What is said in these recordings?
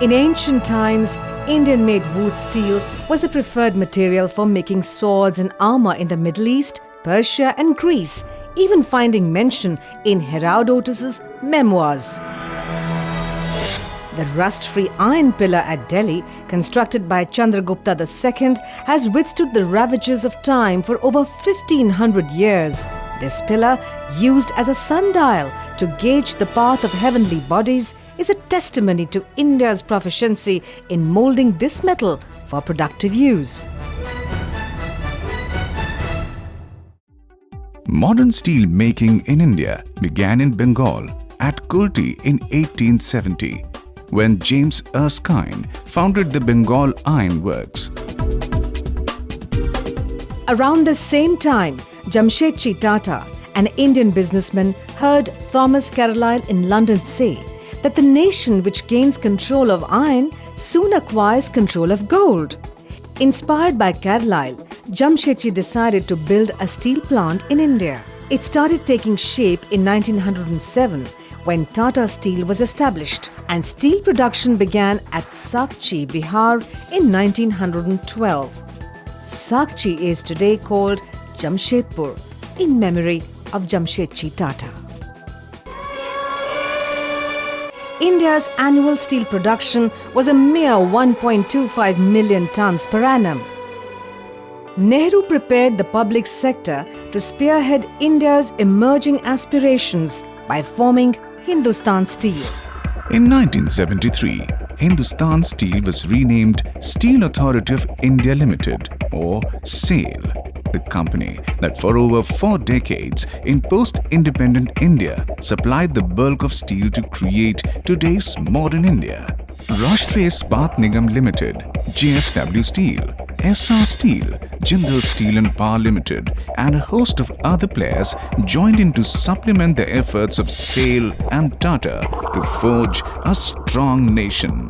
In ancient times, Indian-made wood steel was the preferred material for making swords and armor in the Middle East, Persia and Greece, even finding mention in Herodotus' memoirs. The rust-free iron pillar at Delhi, constructed by Chandragupta II, has withstood the ravages of time for over 1500 years. This pillar, used as a sundial to gauge the path of heavenly bodies, is a testimony to India's proficiency in moulding this metal for productive use. Modern steel making in India began in Bengal at Kulti in 1870, when James Erskine founded the Bengal Iron Works. Around the same time, Jamsetji Tata, an Indian businessman, heard Thomas Carlyle in London say that the nation which gains control of iron soon acquires control of gold. Inspired by Carlyle, Jamsetji decided to build a steel plant in India. It started taking shape in 1907 when Tata Steel was established, and steel production began at Sakchi, Bihar in 1912. Sakchi is today called Jamshedpur in memory of Jamsetji Tata. India's annual steel production was a mere 1.25 million tons per annum. Nehru prepared the public sector to spearhead India's emerging aspirations by forming Hindustan Steel. In 1973, Hindustan Steel was renamed Steel Authority of India Limited, or SAIL, the company that for over 4 decades in post-independent India supplied the bulk of steel to create today's modern India. Rashtriya Ispat Nigam Limited, JSW Steel, SR Steel, Jindal Steel and Power Limited, and a host of other players joined in to supplement the efforts of SAIL and Tata to forge a strong nation.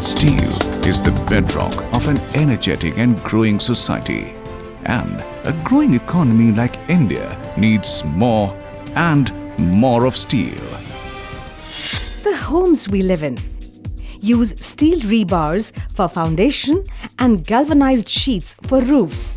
Steel is the bedrock of an energetic and growing society. And a growing economy like India needs more and more of steel. The homes we live in use steel rebars for foundation and galvanized sheets for roofs.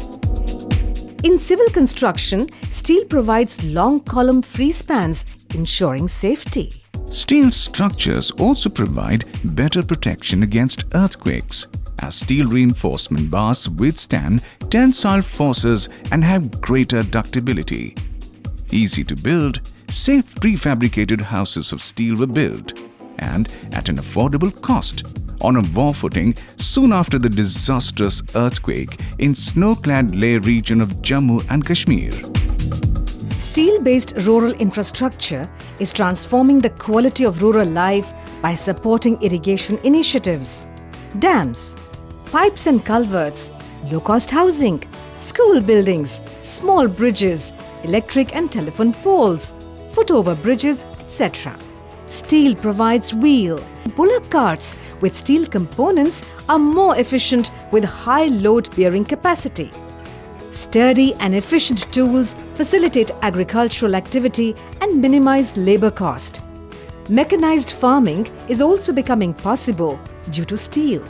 In civil construction, steel provides long column free spans, ensuring safety. Steel structures also provide better protection against earthquakes, as steel reinforcement bars withstand tensile forces and have greater ductability. Easy to build, safe prefabricated houses of steel were built, and at an affordable cost, on a war footing soon after the disastrous earthquake in snow-clad Leh region of Jammu and Kashmir. Steel-based rural infrastructure is transforming the quality of rural life by supporting irrigation initiatives, dams, pipes and culverts, low-cost housing, school buildings, small bridges, electric and telephone poles, foot-over bridges, etc. Steel provides wheel. Bullock carts with steel components are more efficient with high load-bearing capacity. Sturdy and efficient tools facilitate agricultural activity and minimize labor cost. Mechanized farming is also becoming possible due to steel.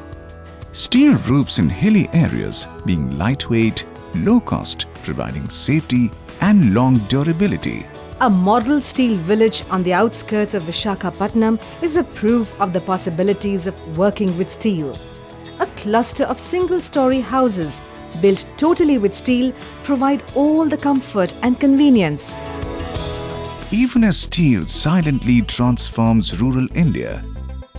Steel roofs in hilly areas being lightweight, low cost, providing safety and long durability. A model steel village on the outskirts of Visakhapatnam is a proof of the possibilities of working with steel. A cluster of single-story houses built totally with steel provide all the comfort and convenience. Even as steel silently transforms rural India,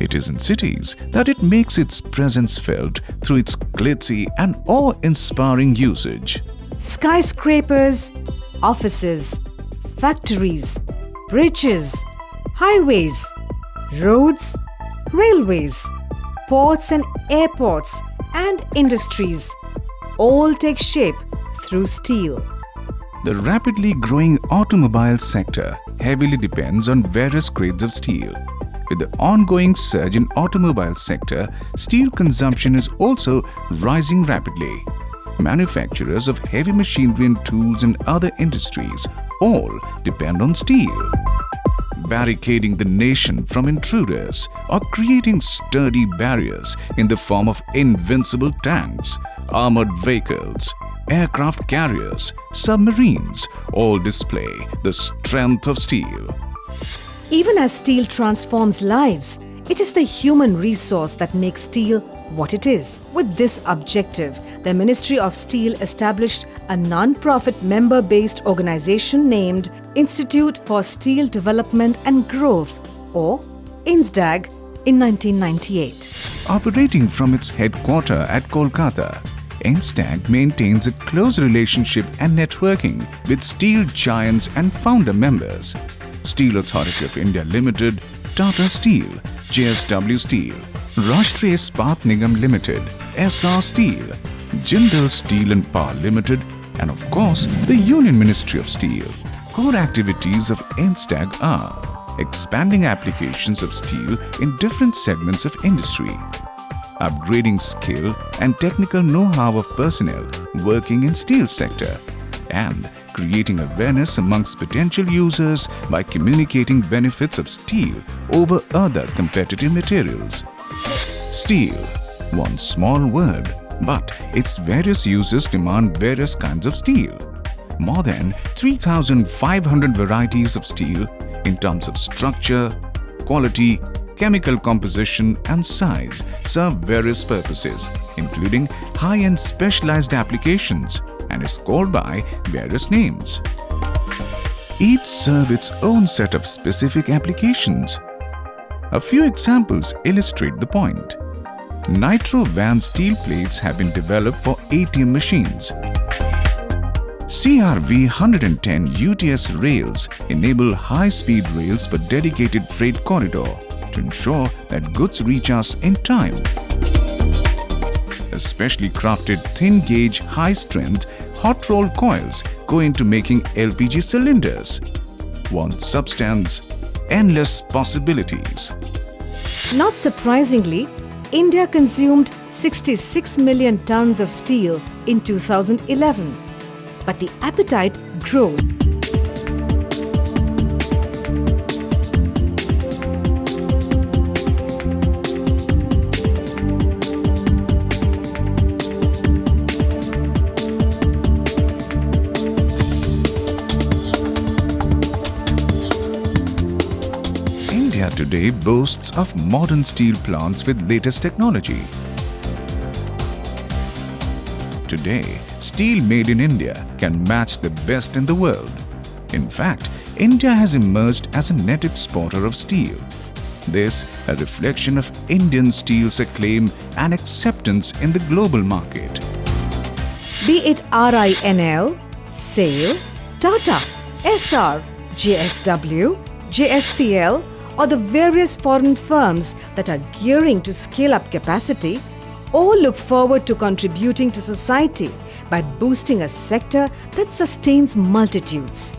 it is in cities that it makes its presence felt through its glitzy and awe-inspiring usage. Skyscrapers, offices, factories, bridges, highways, roads, railways, ports and airports, and industries all take shape through steel. The rapidly growing automobile sector heavily depends on various grades of steel. With the ongoing surge in automobile sector, steel consumption is also rising rapidly. Manufacturers of heavy machinery and tools and other industries all depend on steel. Barricading the nation from intruders or creating sturdy barriers in the form of invincible tanks, armored vehicles, aircraft carriers, submarines all display the strength of steel. Even as steel transforms lives, it is the human resource that makes steel what it is. With this objective, the Ministry of Steel established a non-profit member-based organization named Institute for Steel Development and Growth, or INSDAG, in 1998. Operating from its headquarters at Kolkata, INSDAG maintains a close relationship and networking with steel giants and founder members: Steel Authority of India Limited, Tata Steel, JSW Steel, Rashtriya Ispat Nigam Limited, Essar Steel, Jindal Steel and Power Limited, and of course the Union Ministry of Steel. Core activities of INSDAG are expanding applications of steel in different segments of industry, upgrading skill and technical know-how of personnel working in steel sector, and creating awareness amongst potential users by communicating benefits of steel over other competitive materials. Steel, one small word, but its various uses demand various kinds of steel. More than 3,500 varieties of steel in terms of structure, quality, chemical composition and size serve various purposes, including high-end specialized applications, and is called by various names. Each serve its own set of specific applications. A few examples illustrate the point. Nitro van steel plates have been developed for ATM machines. CRV 110 UTS rails enable high-speed rails for dedicated freight corridor to ensure that goods reach us in time. Especially crafted thin-gauge, high-strength hot-rolled coils go into making LPG cylinders. One substance, endless possibilities. Not surprisingly, India consumed 66 million tons of steel in 2011. But the appetite grows. India today boasts of modern steel plants with latest technology. Today, steel made in India can match the best in the world. In fact, India has emerged as a net exporter of steel. This a reflection of Indian steel's acclaim and acceptance in the global market. Be it RINL, SAIL, Tata, Essar, JSW, JSPL, or the various foreign firms that are gearing to scale up capacity, all look forward to contributing to society by boosting a sector that sustains multitudes.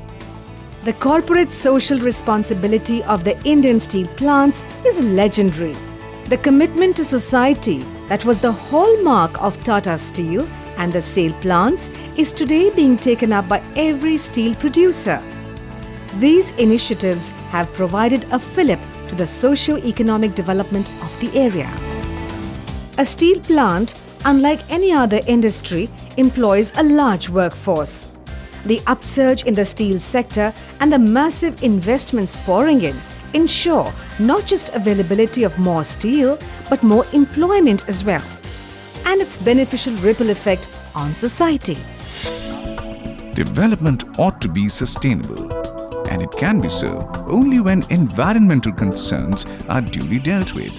The corporate social responsibility of the Indian steel plants is legendary. The commitment to society that was the hallmark of Tata Steel and the SAIL plants is today being taken up by every steel producer. These initiatives have provided a fillip to the socio-economic development of the area. A steel plant, unlike any other industry, employs a large workforce. The upsurge in the steel sector and the massive investments pouring in ensure not just availability of more steel, but more employment as well, and its beneficial ripple effect on society. Development ought to be sustainable, and it can be so only when environmental concerns are duly dealt with.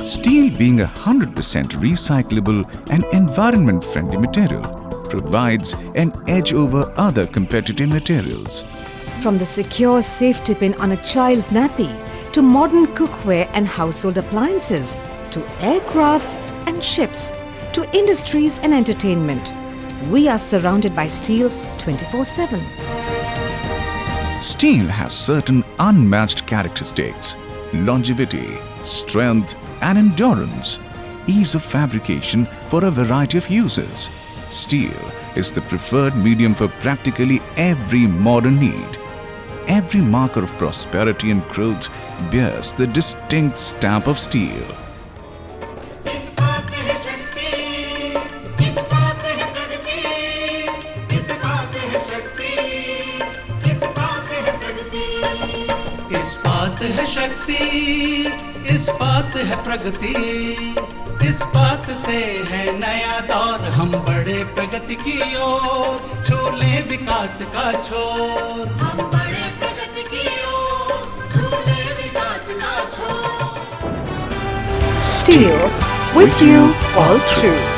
Steel being 100% recyclable and environment-friendly material provides an edge over other competitive materials. From the secure safety pin on a child's nappy, to modern cookware and household appliances, to aircrafts and ships, to industries and entertainment, we are surrounded by steel 24/7. Steel has certain unmatched characteristics: longevity, strength, and endurance, ease of fabrication for a variety of uses. Steel is the preferred medium for practically every modern need. Every marker of prosperity and growth bears the distinct stamp of steel. इस्पात है शक्ति, इस्पात है प्रगति, इस्पात है शक्ति, इस्पात है प्रगति। इस्पात है शक्ति, इस्पात है प्रगति, इस्पात से है नया दौर, हम बड़े प्रगति की ओर, झूले विकास का छोर। हम बड़े प्रगति की ओर, झूले विकास का छोर। Steel, with you all through.